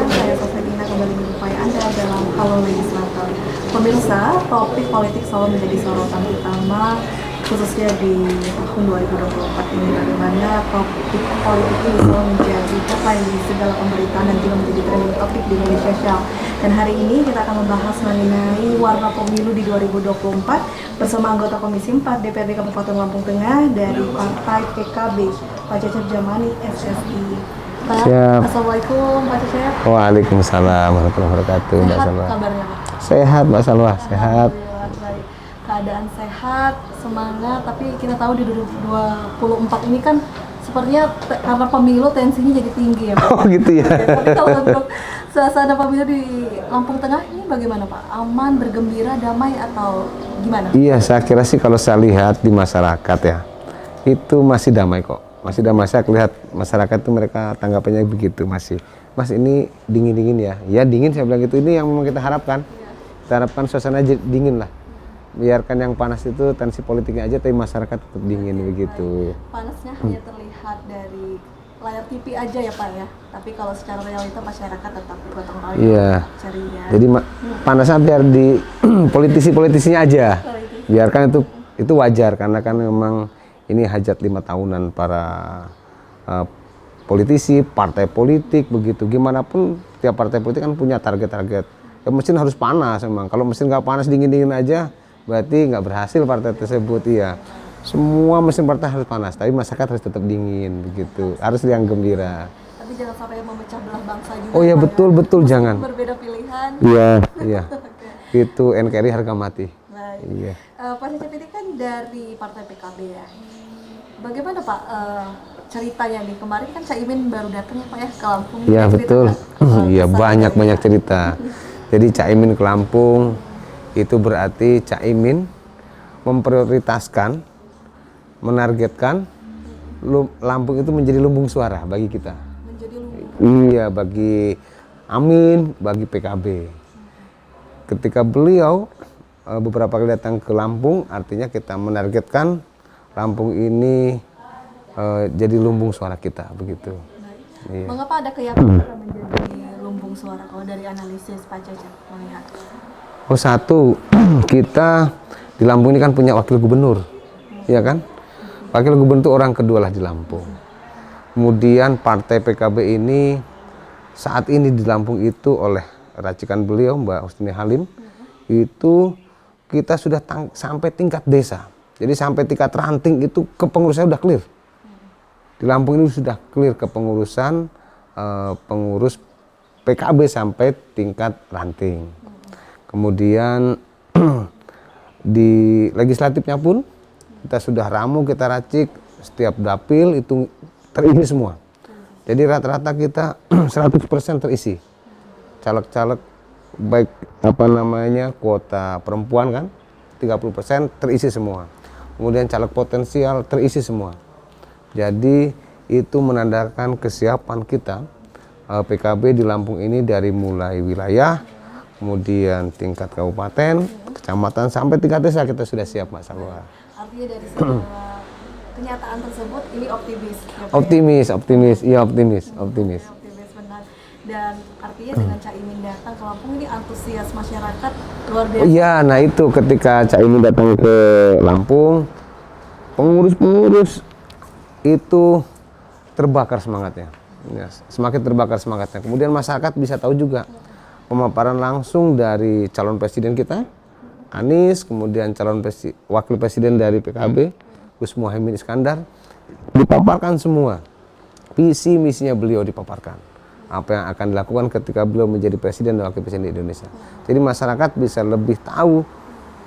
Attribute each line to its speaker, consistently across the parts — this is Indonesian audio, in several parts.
Speaker 1: saya Sosedina kembali menjumpai Anda dalam Halo Legislator. Pemirsa, topik politik selalu menjadi sorotan utama khususnya di tahun 2024 ini, bagaimana topik politik ini selalu menjadi topik di segala pemberitaan dan juga menjadi trending topik di media sosial. Dan hari ini kita akan membahas mengenai warna pemilu di 2024 bersama anggota Komisi 4 DPRD Kabupaten Lampung Tengah dari Partai PKB, Pak Cecep Jamani, SSI. Pak, Assalamualaikum Pak Cecep.
Speaker 2: Waalaikumsalam warahmatullahi wabarakatuh.
Speaker 1: Sehat kabarnya Pak?
Speaker 2: Sehat Mbak Salwa, sehat.
Speaker 1: Baik. Keadaan sehat, semangat, tapi kita tahu di 2024 ini kan sepertinya karena pemilu tensinya jadi tinggi ya Pak.
Speaker 2: Oh gitu ya.
Speaker 1: Tapi kalau untuk suasana pemilu di Lampung Tengah ini bagaimana Pak? Aman, bergembira, damai atau gimana?
Speaker 2: Iya, saya kira sih kalau saya lihat di masyarakat ya, itu masih damai kok. Masih damai, saya lihat masyarakat itu mereka tanggapannya begitu masih. Mas ini dingin-dingin ya. Ya dingin, saya bilang gitu, ini yang memang kita harapkan. Kita harapkan suasana dingin lah. Biarkan yang panas itu tensi politiknya aja, tapi masyarakat tetap dingin begitu.
Speaker 1: Panasnya hanya terlihat dari layar TV aja ya Pak ya, tapi kalau secara realita masyarakat tetap gotong royong,
Speaker 2: Iya.
Speaker 1: ceria.
Speaker 2: Jadi panasnya biar di politisi-politisinya aja. Biarkan itu wajar karena kan memang ini hajat 5 tahunan para politisi, partai politik begitu. Gimana pun tiap partai politik kan punya target-target. Ya mesin harus panas memang. Kalau mesin nggak panas dingin-dingin aja, berarti nggak berhasil partai tersebut. Iya. Semua mesin partai harus panas, tapi masyarakat harus tetap dingin begitu. Harus yang gembira.
Speaker 1: Tapi jangan sampai memecah belah bangsa juga.
Speaker 2: Oh ya
Speaker 1: Pak,
Speaker 2: betul jangan.
Speaker 1: Berbeda pilihan.
Speaker 2: Iya. Itu NKRI harga mati.
Speaker 1: Baik.
Speaker 2: Iya.
Speaker 1: Pak Cecep ini kan dari Partai PKB ya. Bagaimana Pak ceritanya nih? Kemarin kan Caimin baru datang ya Pak ya ke Lampung.
Speaker 2: Iya betul. Iya banyak cerita. Jadi Caimin ke Lampung itu berarti Caimin memprioritaskan, menargetkan Lampung itu menjadi lumbung suara bagi kita.
Speaker 1: Menjadi lumbung.
Speaker 2: Iya, bagi Amin, bagi PKB. Ketika beliau beberapa kali datang ke Lampung, artinya kita menargetkan Lampung ini jadi lumbung suara kita, begitu.
Speaker 1: Iya. Mengapa ada keyakinan menjadi lumbung suara kalau dari analisis Pak Cecep melihat?
Speaker 2: Oh satu, kita di Lampung ini kan punya wakil gubernur, ya kan? Wakil gubernur itu orang kedua lah di Lampung. Kemudian partai PKB ini saat ini di Lampung itu oleh racikan beliau Mbak Husni Halim, itu kita sudah sampai tingkat desa. Jadi sampai tingkat ranting itu kepengurusan sudah clear. Di Lampung ini sudah clear kepengurusan pengurus PKB sampai tingkat ranting. Kemudian di legislatifnya pun kita sudah ramu, kita racik, setiap dapil itu terisi semua. Jadi rata-rata kita 100% terisi. Caleg-caleg baik kuota perempuan kan 30% terisi semua. Kemudian caleg potensial terisi semua. Jadi itu menandakan kesiapan kita PKB di Lampung ini dari mulai wilayah, kemudian tingkat kabupaten, kecamatan, sampai tingkat desa kita sudah siap Mas Salwa.
Speaker 1: Artinya dari segala kenyataan tersebut ini optimis. Ya,
Speaker 2: Optimis
Speaker 1: benar. Dan artinya dengan Caimin datang ke Lampung ini antusias masyarakat luar biasa.
Speaker 2: Iya, nah itu ketika Caimin datang ke Lampung, pengurus-pengurus itu terbakar semangatnya. Ya, semakin terbakar semangatnya. Kemudian masyarakat bisa tahu juga pemaparan langsung dari calon presiden kita, Anies, kemudian wakil presiden dari PKB, Gus Muhaimin Iskandar, dipaparkan semua. Visi misinya beliau dipaparkan. Apa yang akan dilakukan ketika beliau menjadi presiden dan wakil presiden di Indonesia. Jadi masyarakat bisa lebih tahu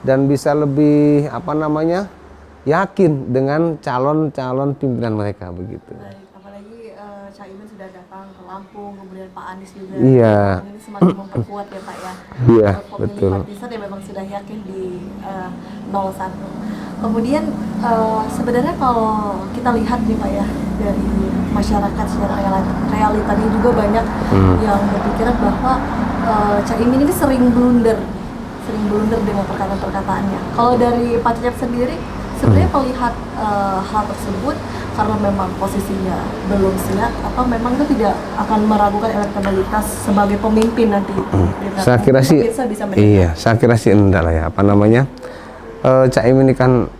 Speaker 2: dan bisa lebih yakin dengan calon-calon pimpinan mereka begitu.
Speaker 1: Baik, apalagi Caimin sudah datang ke Lampung, kemudian Pak Anies juga.
Speaker 2: Iya.
Speaker 1: Ini semakin memperkuat ya Pak ya.
Speaker 2: Iya, betul.
Speaker 1: Simpatisan ya memang sudah yakin di 01. Kemudian sebenarnya kalau kita lihat nih Pak ya, dari masyarakat secara realitanya juga banyak yang berpikiran bahwa Caimin ini sering blunder dengan perkataan-perkataannya. Kalau dari Pak Cecep sendiri Sebenarnya melihat hal tersebut karena memang posisinya belum siap, atau memang itu tidak akan meragukan elektabilitas sebagai pemimpin nanti?
Speaker 2: Saya kira sih, iya, saya kira sih enggak lah ya. Apa namanya, Cak Imin ini kan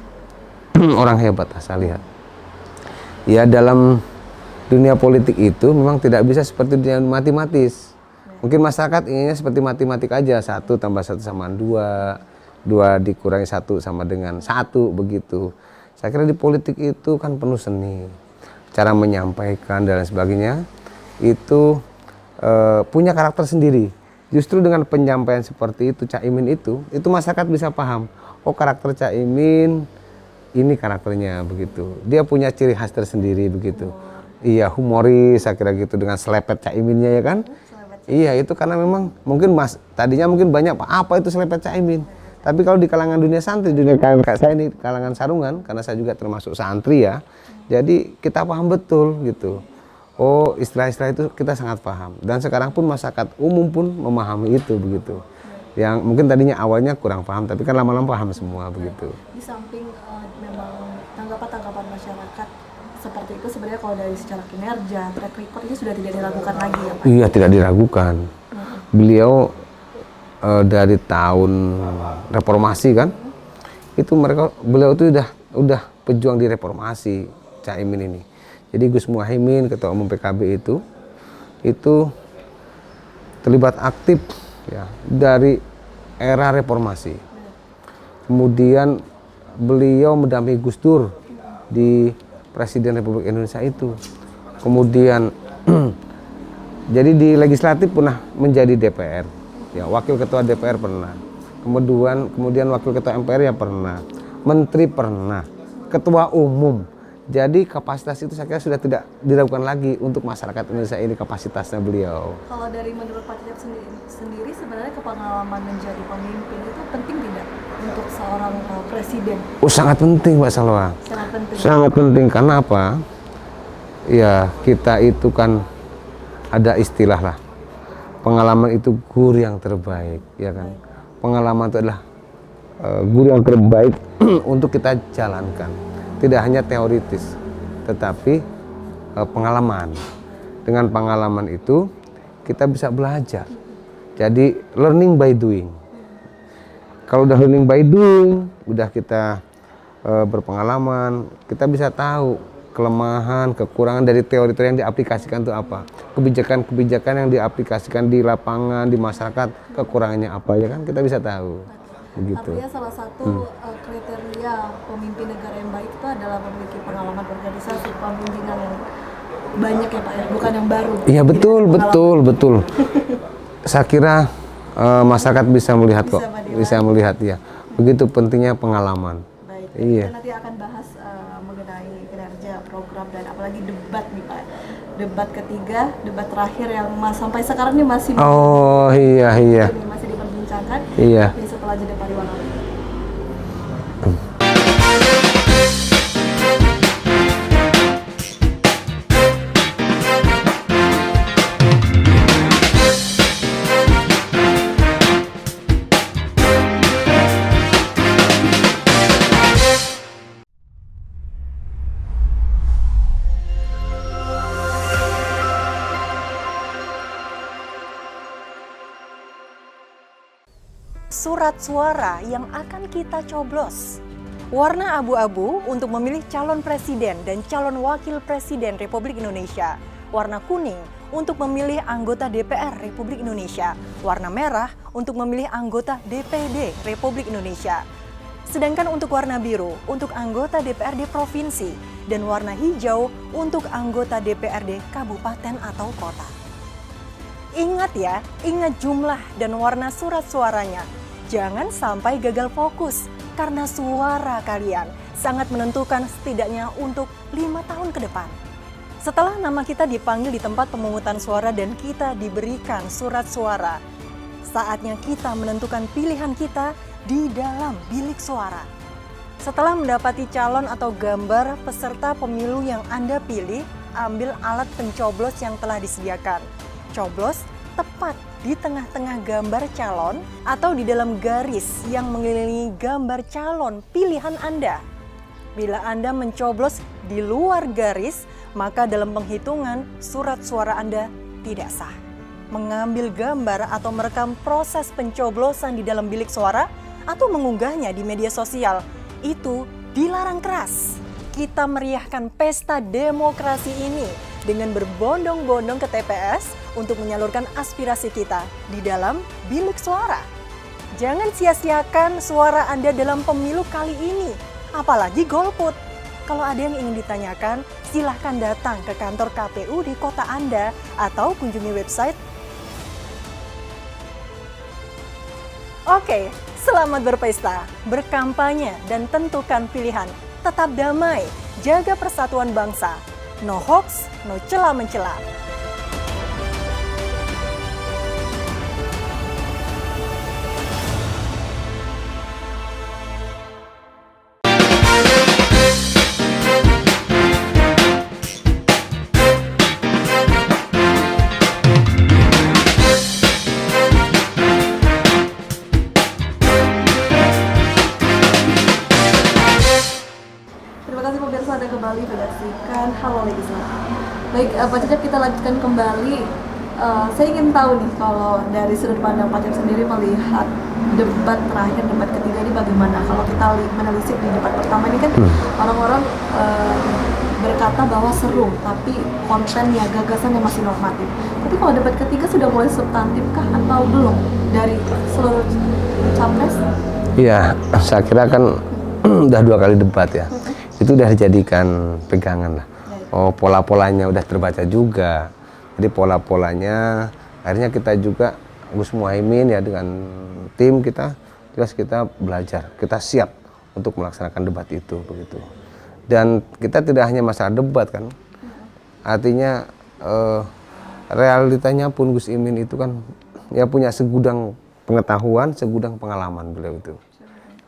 Speaker 2: orang hebat lah saya lihat. Ya dalam dunia politik itu memang tidak bisa seperti dunia matematis. Mungkin masyarakat inginnya seperti matematik aja, 1 tambah 1 sama 2, 2 dikurangi 1 sama dengan 1, begitu. Saya kira di politik itu kan penuh seni, cara menyampaikan dan lain sebagainya itu punya karakter sendiri. Justru dengan penyampaian seperti itu, Cak Imin itu masyarakat bisa paham. Oh, karakter Cak Imin ini karakternya begitu. Dia punya ciri khas tersendiri begitu. Iya, humoris, saya kira gitu, dengan selepet Cak Iminnya ya kan. Iya, itu karena memang mungkin tadinya mungkin banyak apa itu selepet Cak Imin. Tapi kalau di kalangan dunia santri, dunia saya ini kalangan sarungan, karena saya juga termasuk santri ya, jadi kita paham betul gitu. Oh, istilah-istilah itu kita sangat paham. Dan sekarang pun masyarakat umum pun memahami itu begitu. Yang mungkin tadinya awalnya kurang paham, tapi kan lama-lama paham semua begitu.
Speaker 1: Di samping memang tanggapan-tanggapan masyarakat seperti itu, sebenarnya kalau dari secara kinerja, track record ini sudah tidak diragukan lagi ya Pak? Iya,
Speaker 2: tidak diragukan. Beliau dari tahun reformasi kan, itu beliau itu udah pejuang di reformasi, Cak Imin ini. Jadi Gus Muhaimin, ketua umum PKB itu terlibat aktif ya dari era reformasi. Kemudian beliau mendampingi Gus Dur di Presiden Republik Indonesia itu. Kemudian jadi di legislatif pernah menjadi DPR. Ya, wakil ketua DPR pernah. Kemudian wakil ketua MPR ya pernah. Menteri pernah. Ketua umum. Jadi kapasitas itu saya kira sudah tidak diragukan lagi untuk masyarakat Indonesia ini, kapasitasnya beliau.
Speaker 1: Kalau dari menurut Pak Cecep sendiri sebenarnya kepengalaman menjadi pemimpin itu penting tidak untuk seorang presiden?
Speaker 2: Oh, sangat penting Mbak Salwa.
Speaker 1: Sangat penting.
Speaker 2: Sangat penting, karena apa? Ya, kita itu kan ada istilah lah. Pengalaman itu guru yang terbaik, ya kan? Pengalaman itu adalah guru yang terbaik untuk kita jalankan. Tidak hanya teoritis, tetapi pengalaman. Dengan pengalaman itu kita bisa belajar. Jadi learning by doing. Kalau udah learning by doing, udah kita berpengalaman, kita bisa tahu kelemahan, kekurangan dari teori-teori yang diaplikasikan itu apa. Kebijakan-kebijakan yang diaplikasikan di lapangan, di masyarakat, kekurangannya apa, ya kan kita bisa tahu. Begitu.
Speaker 1: Artinya salah satu kriteria pemimpin negara yang baik itu adalah memiliki pengalaman organisasi, pemimpinan yang banyak ya Pak, ya? Bukan yang baru.
Speaker 2: Iya, betul. Saya kira masyarakat bisa melihat kok, bisa melihat ya. Begitu pentingnya pengalaman.
Speaker 1: Baik.
Speaker 2: Iya.
Speaker 1: Kita nanti akan bahas mengenai kinerja program dan apalagi debat nih Pak. Debat ketiga, debat terakhir yang sampai sekarang ini masih masih diperbincangkan.
Speaker 2: Iya.
Speaker 1: Tapi setelah jeda pariwara.
Speaker 3: Surat suara yang akan kita coblos. Warna abu-abu untuk memilih calon presiden dan calon wakil presiden Republik Indonesia. Warna kuning untuk memilih anggota DPR Republik Indonesia. Warna merah untuk memilih anggota DPD Republik Indonesia. Sedangkan untuk warna biru untuk anggota DPRD provinsi dan warna hijau untuk anggota DPRD kabupaten atau kota. Ingat ya, ingat jumlah dan warna surat suaranya. Jangan sampai gagal fokus, karena suara kalian sangat menentukan setidaknya untuk 5 tahun ke depan. Setelah nama kita dipanggil di tempat pemungutan suara dan kita diberikan surat suara, saatnya kita menentukan pilihan kita di dalam bilik suara. Setelah mendapati calon atau gambar peserta pemilu yang Anda pilih, ambil alat pencoblos yang telah disediakan. Coblos tepat di tengah-tengah gambar calon atau di dalam garis yang mengelilingi gambar calon pilihan Anda. Bila Anda mencoblos di luar garis, maka dalam penghitungan surat suara Anda tidak sah. Mengambil gambar atau merekam proses pencoblosan di dalam bilik suara atau mengunggahnya di media sosial, itu dilarang keras. Kita meriahkan pesta demokrasi ini dengan berbondong-bondong ke TPS untuk menyalurkan aspirasi kita di dalam bilik suara. Jangan sia-siakan suara Anda dalam pemilu kali ini, apalagi golput. Kalau ada yang ingin ditanyakan, silahkan datang ke kantor KPU di kota Anda atau kunjungi website. Oke, selamat berpesta, berkampanye, dan tentukan pilihan. Tetap damai, jaga persatuan bangsa. No hoax, no cela-mencela.
Speaker 1: Terima kasih pemirsa, Anda kembali menyaksikan Halo Legislatif. Baik, Pak Cecep, kita lanjutkan kembali. Saya ingin tahu nih, kalau dari sudut pandang Pak Cecep sendiri melihat debat terakhir, debat ketiga ini bagaimana? Kalau kita menelisik di debat pertama ini kan orang-orang berkata bahwa seru, tapi kontennya, gagasannya masih normatif. Tapi kalau debat ketiga sudah mulai substantif kah atau belum dari seluruh capres?
Speaker 2: Iya, saya kira kan udah 2 kali debat ya. Itu udah dijadikan pegangan lah. Oh, pola-polanya udah terbaca juga. Jadi pola-polanya akhirnya kita juga Gus Muhaimin ya dengan tim kita, jelas kita belajar, kita siap untuk melaksanakan debat itu begitu. Dan kita tidak hanya masalah debat kan. Artinya realitanya pun Gus Imin itu kan ya punya segudang pengetahuan, segudang pengalaman beliau itu.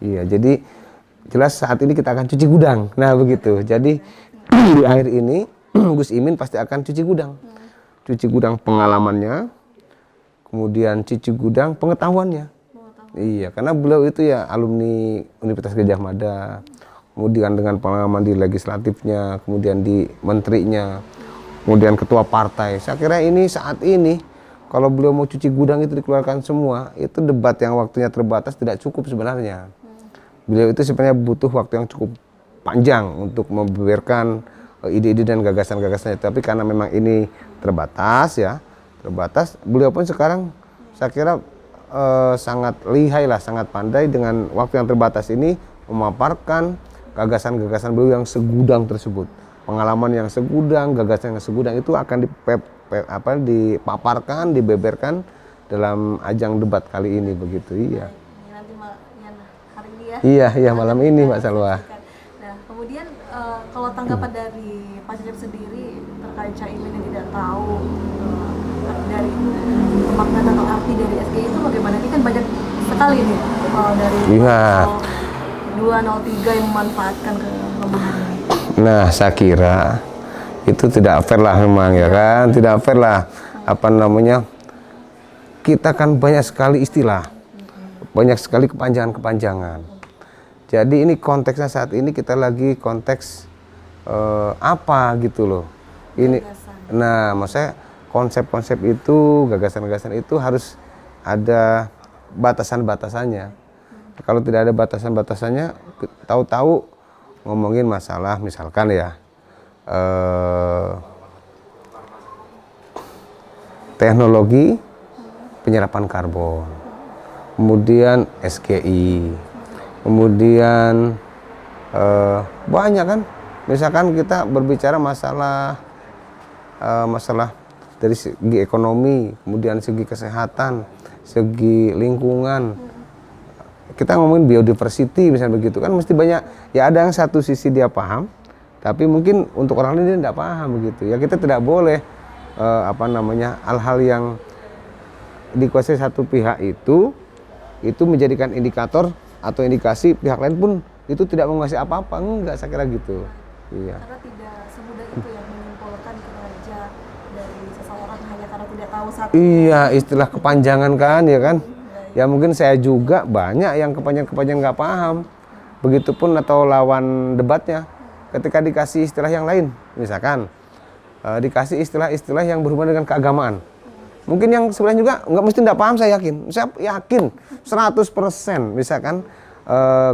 Speaker 2: Iya, jadi jelas saat ini kita akan cuci gudang. Nah begitu. Jadi di akhir ini Gus Imin pasti akan cuci gudang. Cuci gudang pengalamannya, kemudian cuci gudang pengetahuannya. Iya, karena beliau itu ya alumni Universitas Gadjah Mada, kemudian dengan pengalaman di legislatifnya, kemudian di menterinya, kemudian ketua partai. Saya kira ini saat ini kalau beliau mau cuci gudang itu dikeluarkan semua, itu debat yang waktunya terbatas tidak cukup sebenarnya. Beliau itu sebenarnya butuh waktu yang cukup panjang untuk membeberkan ide-ide dan gagasan-gagasannya. Tapi karena memang ini terbatas ya, terbatas. Beliau pun sekarang saya kira sangat lihai lah, sangat pandai dengan waktu yang terbatas ini memaparkan gagasan-gagasan beliau yang segudang tersebut. Pengalaman yang segudang, gagasan yang segudang itu akan dipaparkan, dibeberkan dalam ajang debat kali ini begitu. Iya. Iya, malam ini Mbak Salwa.
Speaker 1: Nah, kemudian kalau tanggapan dari Pak Cecep sendiri terkait Caimin yang tidak tahu dari makna atau arti dari SG itu bagaimana? Ini kan banyak sekali nih dari 203 yang memanfaatkan kelemahan ini.
Speaker 2: Nah, saya kira itu tidak fair lah memang ya kan, tidak fair lah. Apa namanya? Kita kan banyak sekali istilah, banyak sekali kepanjangan-kepanjangan. Jadi ini konteksnya saat ini kita lagi konteks apa gitu loh. Ini, nah maksudnya konsep-konsep itu, gagasan-gagasan itu harus ada batasan-batasannya. Kalau tidak ada batasan-batasannya, tahu-tahu ngomongin masalah misalkan ya teknologi penyerapan karbon, kemudian SGI. Kemudian banyak kan, misalkan kita berbicara masalah dari segi ekonomi, kemudian segi kesehatan, segi lingkungan. Kita ngomongin biodiversity misalnya begitu kan, mesti banyak ya, ada yang satu sisi dia paham, tapi mungkin untuk orang lain dia tidak paham begitu. Ya kita tidak boleh hal-hal yang dikuasai satu pihak itu menjadikan indikator atau indikasi pihak lain pun itu tidak menguasai apa-apa, enggak, saya kira gitu. Iya.
Speaker 1: Karena tidak semudah itu yang menyimpulkan kinerja dari seseorang hanya karena tidak tahu satu.
Speaker 2: Iya, istilah kepanjangan kan ya kan. Ya mungkin saya juga banyak yang kepanjangan nggak paham. Begitupun atau lawan debatnya, ketika dikasih istilah yang lain, misalkan dikasih istilah-istilah yang berhubungan dengan keagamaan. Mungkin yang sebenarnya juga nggak mesti nggak paham, saya yakin 100%, misalkan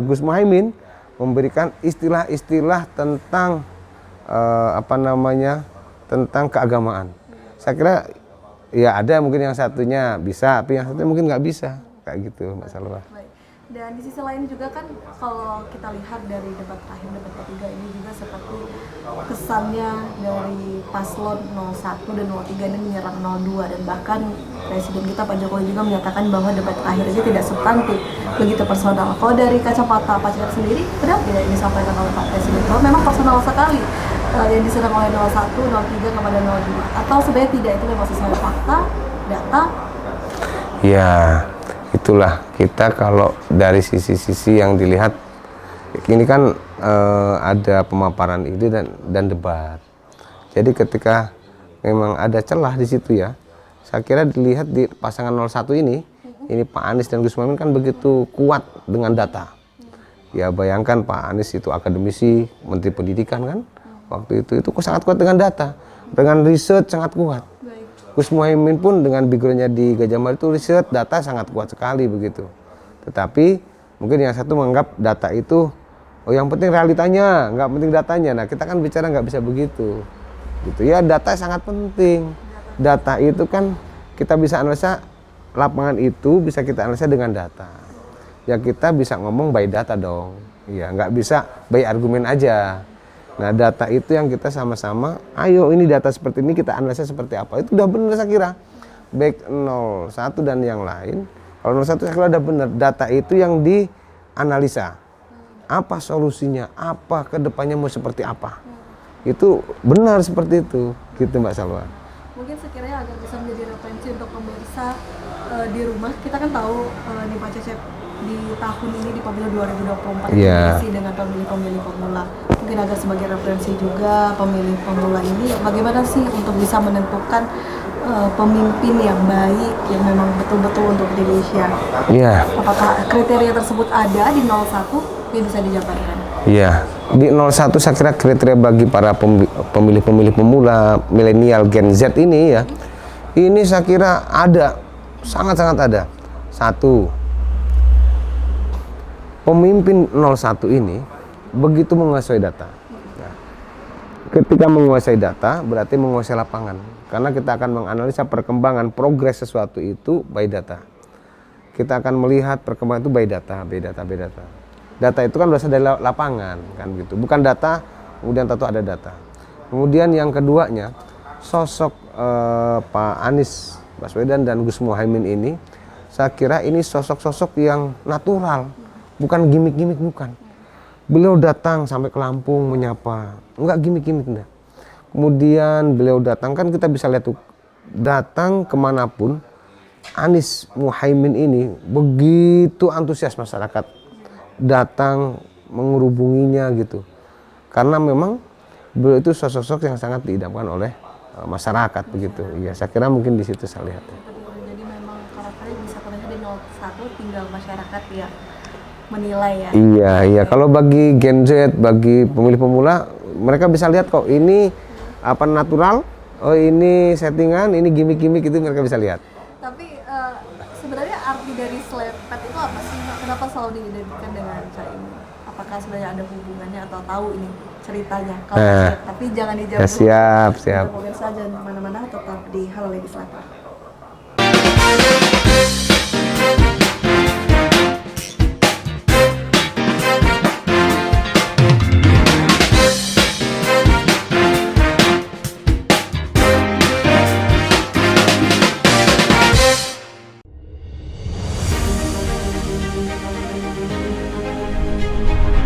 Speaker 2: Gus Muhaimin memberikan istilah-istilah tentang tentang keagamaan. Saya kira ya ada mungkin yang satunya bisa, tapi yang satunya mungkin nggak bisa, kayak gitu Mbak Salwa.
Speaker 1: Dan di sisi lain juga kan kalau kita lihat dari debat terakhir, debat ketiga ini juga seperti kesannya dari paslon 01 dan 03 ini menyerang 02, dan bahkan Presiden kita Pak Jokowi juga menyatakan bahwa debat terakhir ini tidak substantif, begitu personal. Kalau dari kacamata Pak Cecep sendiri, kenapa tidak ini disampaikan oleh Pak Presiden? Kalau memang personal sekali yang diserang oleh 01, 03 kepada 02, atau sebenarnya tidak, itu memang sesuai fakta, data?
Speaker 2: Ya, itulah kita kalau dari sisi-sisi yang dilihat, ini kan ada pemaparan ide dan debat. Jadi ketika memang ada celah di situ ya, saya kira dilihat di pasangan 01 ini Pak Anies dan Gus Muhaimin kan begitu kuat dengan data. Ya bayangkan Pak Anies itu akademisi, Menteri Pendidikan kan, waktu itu sangat kuat dengan data, dengan riset sangat kuat. Gus Muhaimin pun dengan backgroundnya di Gajah Mada itu riset data sangat kuat sekali begitu. Tetapi mungkin yang satu menganggap data itu yang penting realitanya, nggak penting datanya. Nah kita kan bicara nggak bisa begitu. Gitu ya, data sangat penting. Data itu kan kita bisa analisa, lapangan itu bisa kita analisa dengan data. Ya kita bisa ngomong by data dong. Ya nggak bisa by argumen aja. Nah data itu yang kita sama-sama, ayo ini data seperti ini kita analisa seperti apa. Itu udah benar saya kira. Baik 01 dan yang lain. Kalau 01 saya kira udah benar. Data itu yang dianalisa. Apa solusinya, apa kedepannya mau seperti apa. Itu benar seperti itu. Gitu Mbak Salwa.
Speaker 1: Mungkin sekiranya agar bisa menjadi referensi untuk pemirsa di rumah. Kita kan tahu nih Pak Cecep, di tahun ini di pemilu 2024 diisi dengan pemilih-pemilih pemula. Mungkin agak sebagai referensi juga pemilih pemula ini bagaimana sih untuk bisa menentukan pemimpin yang baik yang memang betul-betul untuk Indonesia.
Speaker 2: Iya.
Speaker 1: Apakah kriteria tersebut ada di 01 yang bisa dijabarkan?
Speaker 2: Iya. Di 01 saya kira kriteria bagi para pemilih-pemilih pemula milenial Gen Z ini ya. Ini saya kira ada, sangat-sangat ada. Satu, pemimpin 01 ini begitu menguasai data. Nah, ketika menguasai data berarti menguasai lapangan. Karena kita akan menganalisa perkembangan progres sesuatu itu by data. Kita akan melihat perkembangan itu by data. Data itu kan berasal dari lapangan kan gitu. Bukan data kemudian tahu ada data. Kemudian yang keduanya, sosok Pak Anies Baswedan dan Gus Muhaimin ini saya kira ini sosok-sosok yang natural. Bukan gimmick-gimmick, bukan. Beliau datang sampai ke Lampung menyapa, enggak gimmick-gimmick enggak. Kemudian beliau datang, kan kita bisa lihat tuh, datang kemanapun, Anies Muhaimin ini begitu antusias masyarakat datang menghubunginya gitu. Karena memang beliau itu sosok-sosok yang sangat diidamkan oleh masyarakat begitu. Iya, saya kira mungkin di situ saya lihat.
Speaker 1: Jadi memang karakternya bisa terlihat di 01, tinggal masyarakat ya menilai ya.
Speaker 2: Iya. Kalau bagi Gen Z, bagi pemilih pemula, mereka bisa lihat kok ini apa natural, oh ini settingan, ini gimmick-gimmick, itu mereka bisa lihat.
Speaker 1: Tapi sebenarnya arti dari selepet itu apa sih? Kenapa selalu diidentikan dengan Caimin? Apakah sebenarnya ada hubungannya atau tahu ini ceritanya? Kalau tapi jangan dijawab dulu.
Speaker 2: Siap.
Speaker 1: Pemirsa jangan kemana-mana, tetap di Halo Legislator.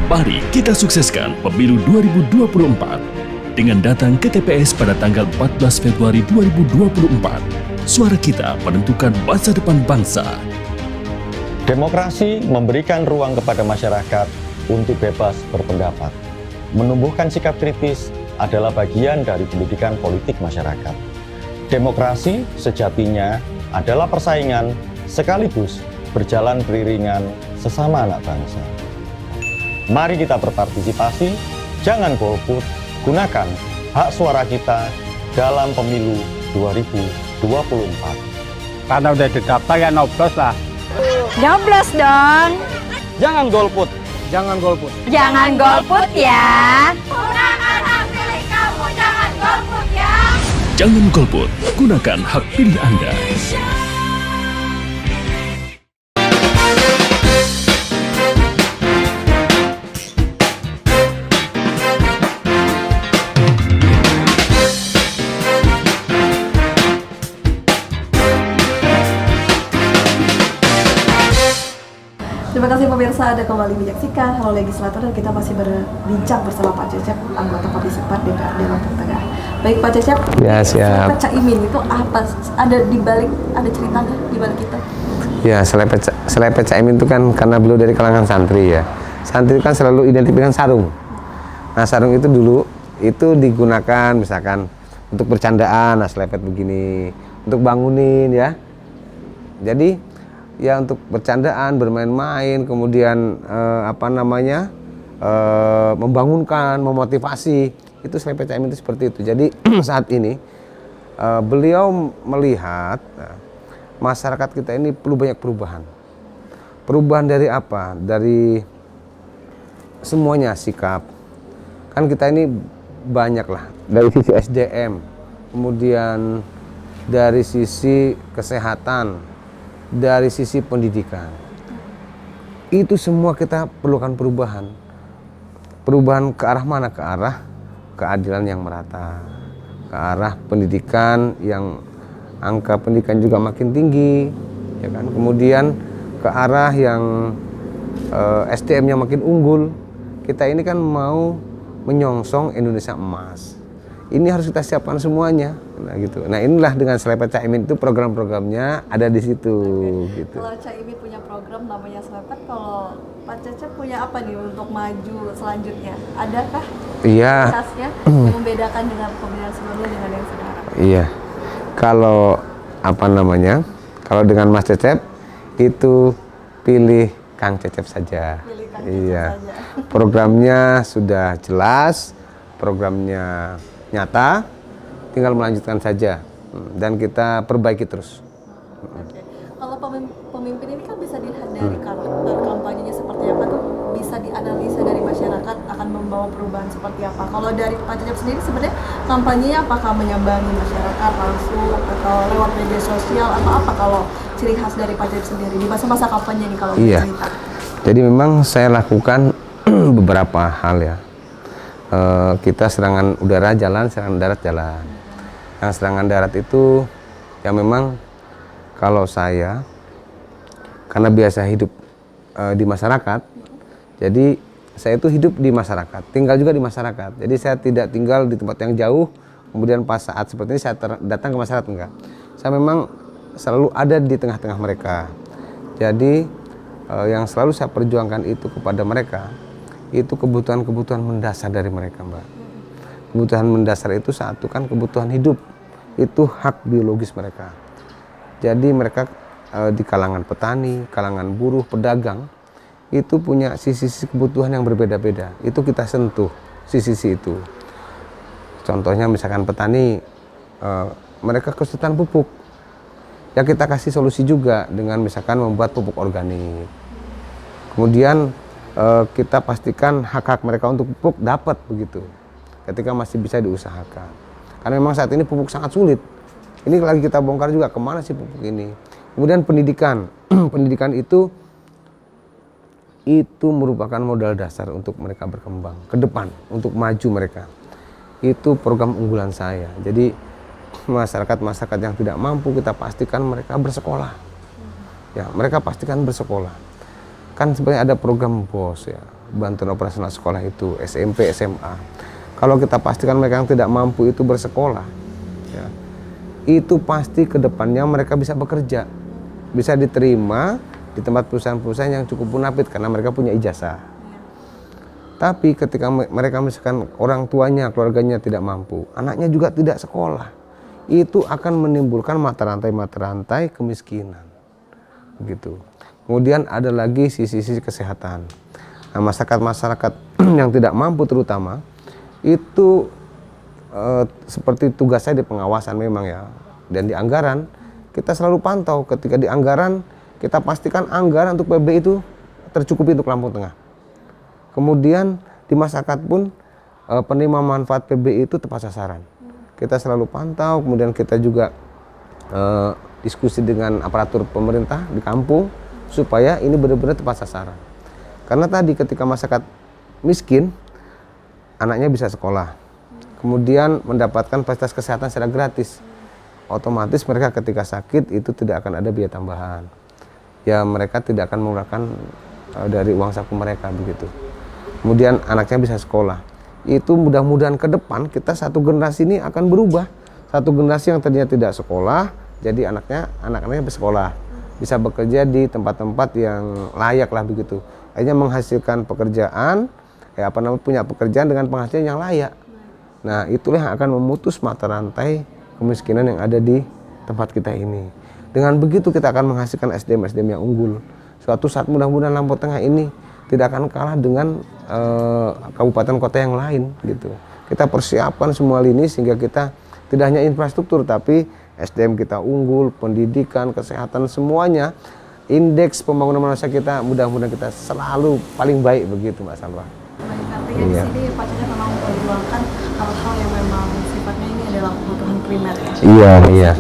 Speaker 4: Mari kita sukseskan pemilu 2024 dengan datang ke TPS pada tanggal 14 Februari 2024. Suara kita menentukan masa depan bangsa.
Speaker 5: Demokrasi memberikan ruang kepada masyarakat untuk bebas berpendapat. Menumbuhkan sikap kritis adalah bagian dari pendidikan politik masyarakat. Demokrasi sejatinya adalah persaingan sekaligus berjalan beriringan sesama anak bangsa. Mari kita berpartisipasi, jangan golput, gunakan hak suara kita dalam pemilu 2024.
Speaker 6: Karena udah didaftar ya nyoblos lah.
Speaker 3: Nyoblos dong.
Speaker 6: Jangan golput. Jangan golput.
Speaker 3: Jangan golput ya.
Speaker 4: Jangan golput, gunakan hak pilih Anda.
Speaker 1: Terima kasih pemirsa, Anda kembali menyaksikan Halo Legislator dan kita masih berbincang bersama Pak Cecep, anggota Komisi 4 DPRD Lampung Tengah. Baik Pak Cecep,
Speaker 2: Ya, siap.
Speaker 1: Selepet Caimin itu apa? Ada di balik, ada ceritanya di balik itu?
Speaker 2: Ya, selepet Caimin itu kan karena beliau dari kalangan santri ya. Santri kan selalu identik dengan sarung. Nah, sarung itu dulu itu digunakan misalkan untuk bercandaan, nah selepet begini, untuk bangunin ya. Jadi ya untuk bercandaan, bermain-main, kemudian membangunkan, memotivasi, itu selepet Caimin itu seperti itu. Jadi saat ini beliau melihat masyarakat kita ini perlu banyak perubahan. Perubahan dari apa? Dari semuanya sikap. Kan kita ini banyak lah, dari sisi SDM, kemudian dari sisi kesehatan, dari sisi pendidikan. Itu semua kita perlukan perubahan. Perubahan ke arah mana? Ke arah keadilan yang merata, ke arah pendidikan yang angka pendidikan juga makin tinggi, ya kan? Kemudian ke arah yang SDM-nya makin unggul. Kita ini kan mau menyongsong Indonesia emas. Ini harus kita siapkan semuanya. Nah gitu. Nah inilah dengan selepet Caimin itu program-programnya ada di situ. Gitu.
Speaker 1: Kalau Caimin punya program namanya selepet, kalau Pak Cecep punya apa nih untuk maju selanjutnya? Adakah
Speaker 2: Iya.
Speaker 1: khasnya yang membedakan dengan pemilihan sebelumnya dengan yang sekarang?
Speaker 2: Iya. Kalau kalau dengan Mas Cecep itu pilih Kang Cecep saja.
Speaker 1: Pilih Kang
Speaker 2: Iya.
Speaker 1: Cecep saja.
Speaker 2: Programnya sudah jelas, programnya nyata, tinggal melanjutkan saja dan kita perbaiki terus.
Speaker 1: Oke. Kalau pemimpin ini kan bisa dilihat dari karakter kampanyenya seperti apa tuh, bisa dianalisa dari masyarakat akan membawa perubahan seperti apa. Kalau dari Pak Cecep sendiri sebenarnya kampanyenya apakah menyambangi masyarakat langsung atau lewat media sosial atau apa kalau ciri khas dari Pak Cecep sendiri di masa-masa kampanye ini kalau
Speaker 2: Iya.
Speaker 1: cerita?
Speaker 2: Jadi memang saya lakukan beberapa hal ya. Kita serangan udara jalan, serangan darat jalan. Yang serangan darat itu ya memang kalau saya karena biasa hidup di masyarakat, jadi saya itu hidup di masyarakat, tinggal juga di masyarakat. Jadi saya tidak tinggal di tempat yang jauh, kemudian pas saat seperti ini saya datang ke masyarakat, enggak. Saya memang selalu ada di tengah-tengah mereka. Jadi yang selalu saya perjuangkan itu kepada mereka, itu kebutuhan-kebutuhan mendasar dari mereka, Mbak. Kebutuhan mendasar itu satu kan kebutuhan hidup, itu hak biologis mereka. Jadi mereka di kalangan petani, kalangan buruh, pedagang, itu punya sisi-sisi kebutuhan yang berbeda-beda. Itu kita sentuh sisi-sisi itu. Contohnya misalkan petani, mereka kesulitan pupuk. Ya kita kasih solusi juga dengan misalkan membuat pupuk organik. Kemudian kita pastikan hak-hak mereka untuk pupuk dapat begitu. Ketika masih bisa diusahakan. Karena memang saat ini pupuk sangat sulit. Ini lagi kita bongkar juga kemana sih pupuk ini. Kemudian pendidikan. Pendidikan itu merupakan modal dasar untuk mereka berkembang ke depan, untuk maju mereka. Itu program unggulan saya. Jadi masyarakat-masyarakat yang tidak mampu kita pastikan mereka bersekolah. Ya, mereka pastikan bersekolah. Kan sebenarnya ada program BOS ya, bantuan operasional sekolah itu, SMP, SMA. Kalau kita pastikan mereka yang tidak mampu itu bersekolah, ya, itu pasti ke depannya mereka bisa bekerja, bisa diterima di tempat perusahaan-perusahaan yang cukup munafik karena mereka punya ijazah. Tapi ketika mereka misalkan orang tuanya, keluarganya tidak mampu, anaknya juga tidak sekolah, itu akan menimbulkan mata rantai kemiskinan. Begitu. Kemudian ada lagi sisi-sisi kesehatan. Nah, masyarakat yang tidak mampu terutama itu seperti tugas saya di pengawasan memang ya, dan di anggaran kita selalu pantau. Ketika di anggaran kita pastikan anggaran untuk PB itu tercukupi untuk Lampung Tengah. Kemudian di masyarakat pun penerima manfaat PB itu tepat sasaran. Kita selalu pantau, kemudian kita juga diskusi dengan aparatur pemerintah di kampung supaya ini benar-benar tepat sasaran. Karena tadi ketika masyarakat miskin, anaknya bisa sekolah, kemudian mendapatkan fasilitas kesehatan secara gratis. Otomatis mereka ketika sakit itu tidak akan ada biaya tambahan. Ya mereka tidak akan mengeluarkan dari uang saku mereka begitu. Kemudian anaknya bisa sekolah. Itu mudah-mudahan ke depan kita satu generasi ini akan berubah. Satu generasi yang tadinya tidak sekolah, jadi anak-anaknya bersekolah, bisa bekerja di tempat-tempat yang layak lah begitu. Akhirnya menghasilkan pekerjaan, punya pekerjaan dengan penghasilan yang layak. Nah itulah yang akan memutus mata rantai kemiskinan yang ada di tempat kita ini. Dengan begitu kita akan menghasilkan SDM-SDM yang unggul. Suatu saat mudah-mudahan Lampung Tengah ini tidak akan kalah dengan kabupaten kota yang lain gitu. Kita persiapkan semua lini sehingga kita tidak hanya infrastruktur tapi SDM kita unggul, pendidikan, kesehatan, semuanya. Indeks pembangunan manusia kita mudah-mudahan kita selalu paling baik begitu Mbak Salwa.
Speaker 1: Baik, artinya di sini Pak Cecep memang memperjuangkan hal-hal yang memang sifatnya ini adalah kebutuhan primer ya.
Speaker 2: Iya.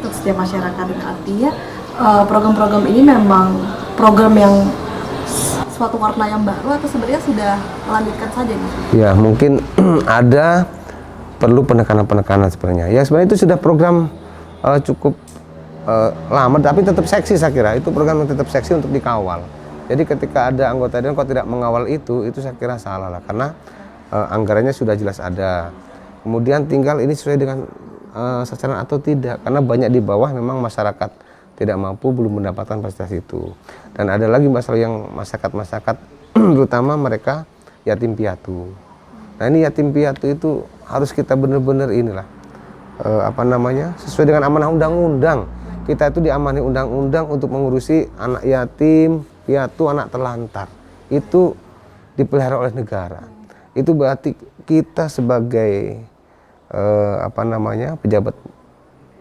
Speaker 1: Untuk setiap masyarakat. Artinya program-program ini memang program yang suatu warna yang baru atau sebenarnya sudah melanjutkan saja nih?
Speaker 2: Ya mungkin ada perlu penekanan-penekanan sebenarnya. Ya sebenarnya itu sudah program cukup lama tapi tetap seksi saya kira. Itu program yang tetap seksi untuk dikawal. Jadi ketika ada anggota dewan kok tidak mengawal itu saya kira salah lah karena anggarannya sudah jelas ada. Kemudian tinggal ini sesuai dengan sasaran atau tidak karena banyak di bawah memang masyarakat tidak mampu belum mendapatkan fasilitas itu. Dan ada lagi masalah yang masyarakat terutama mereka yatim piatu. Nah ini yatim piatu itu harus kita benar-benar inilah sesuai dengan amanah undang-undang. Kita itu diamani undang-undang untuk mengurusi anak yatim piatu, anak terlantar. Itu dipelihara oleh negara. Itu berarti kita sebagai pejabat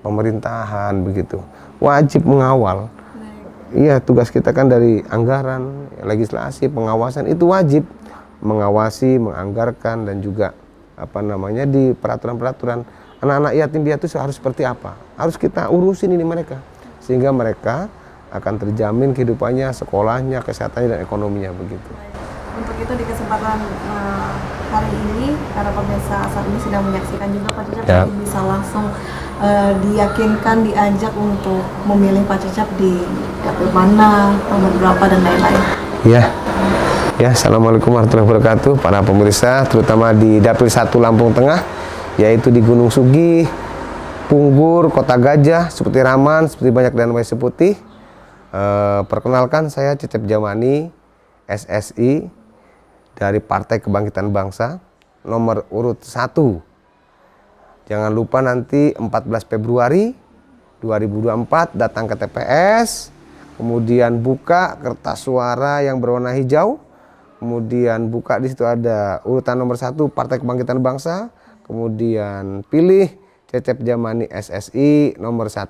Speaker 2: pemerintahan begitu wajib mengawal. Iya, tugas kita kan dari anggaran, legislasi, pengawasan itu wajib mengawasi, menganggarkan dan juga di peraturan-peraturan anak-anak yatim piatu harus seperti apa. Harus kita urusin ini mereka sehingga mereka akan terjamin kehidupannya, sekolahnya, kesehatannya dan ekonominya begitu.
Speaker 1: Untuk itu di kesempatan hari ini para pemirsa saat ini sedang menyaksikan juga Pak Cecep bisa langsung diyakinkan, diajak untuk memilih Pak Cecep di dapil mana, nomor berapa dan lain-lain.
Speaker 2: Ya, assalamualaikum warahmatullahi wabarakatuh para pemirsa, terutama di dapil 1 Lampung Tengah, yaitu di Gunung Sugih, Punggur, Kota Gajah, seperti Raman, seperti banyak dan Wais Putih. Perkenalkan saya Cecep Jamani, SSI dari Partai Kebangkitan Bangsa, nomor urut 1. Jangan lupa nanti 14 Februari 2024 datang ke TPS, kemudian buka kertas suara yang berwarna hijau, kemudian buka di situ ada urutan nomor 1 Partai Kebangkitan Bangsa, kemudian pilih Cecep Jamani SSI nomor 1.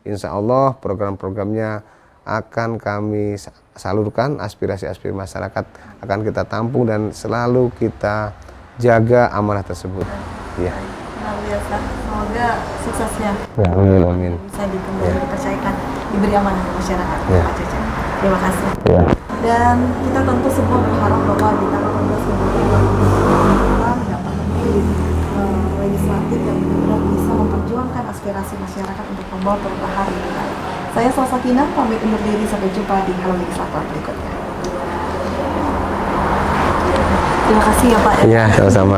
Speaker 2: Insya Allah program-programnya akan kami salurkan, aspirasi-aspirasi masyarakat akan kita tampung dan selalu kita jaga amanah tersebut. Ya.
Speaker 1: Luar biasa. Semoga suksesnya.
Speaker 2: Ya, amin.
Speaker 1: Bisa dipercayakan, diberi amanah ke masyarakat.
Speaker 2: Ya.
Speaker 1: Pak Cecep. Terima kasih.
Speaker 2: Ya.
Speaker 1: Dan kita tentu semua berharap bahwa di tanggal 18 Februari kita mendapat menteri legislatif yang benar-benar bisa memperjuangkan aspirasi masyarakat untuk membawa perubahan yang baik. Saya Salsakina, pamit undur diri, sampai jumpa di Halo Legislator berikutnya. Terima kasih ya Pak.
Speaker 2: Iya, sama-sama.